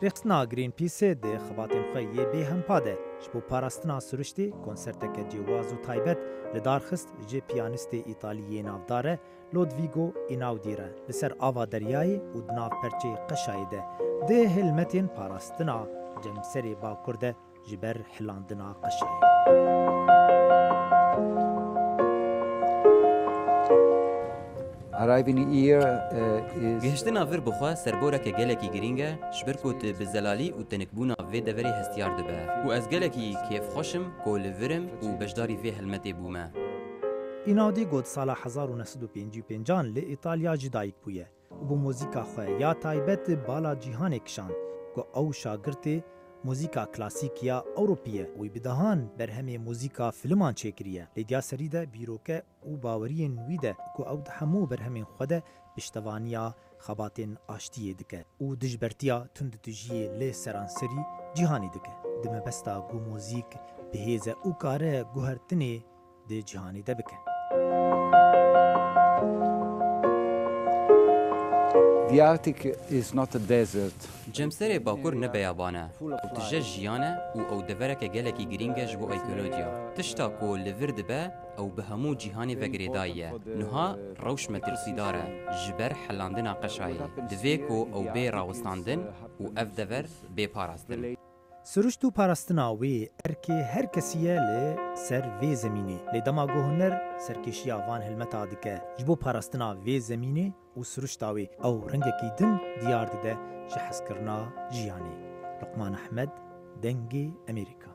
رخصنا گرین پیسه ده خباتین خویه به هم پاده جبو پاراستنا سرشتی کنسرتک جواز و تایبت لدارخست جه پیانیست ایتالیه نافداره لودویگو ایناودیره لسر آوا دریای و دناف پرچه قشایده ده هلمتین پاراستنا جمسری با کرده جبر حلاندنا قشای. گهشتنا ویر بخوا سربورک گلکی گرینگه شبر کوت بزلالی و تنکبونا وی دوری هستیار دبه و از گلکی کیف خوشم کول ورم و بجداری وی هلمتی بومه. اینادی گود سال 1955 لی ایتالیا جدایک بویه و با موزیکا خواه یا تایبت بالا جیهان کشان که او شاگرد موزیکا کلاسیکیا اوروپیه وی بدهان برهمی موزیکا فیلمان چکریه لیدیا سریده بیروکه و باورین ویده که او همو برهمین خوده پشتوانیا خباتین آشتیه دکه و دجبرتیا تند تجیه لی سرانسری جیهانی دکه دمه بستا گو موزیک بهیزه او کاره گوهرتنی ده جیهانی ده بکه. The Arctic is not a desert. جمسری باکور نبیابانه و تجه جیانه و او دورک گلکی گرینگه جبو ایکولوژیا تشتا کو لور دبه او به همو جیهانی وگریداییه نها روش مترسی داره جبر حلاندنا قشایی دوی کو او بی راوستاندن و اف دور بی پاراستن. سرشت و پاراستنا وی ارکه هر کسیه لی سر وی زمینی لی دماغو هنر سرکشیا وان هلمتا دکه جبو پاراستنا وی زمینی و سرشتاوی او رنگکی دن دیار دیده جحس کرنا جیانی. لقمان احمد، دنگی امریکا.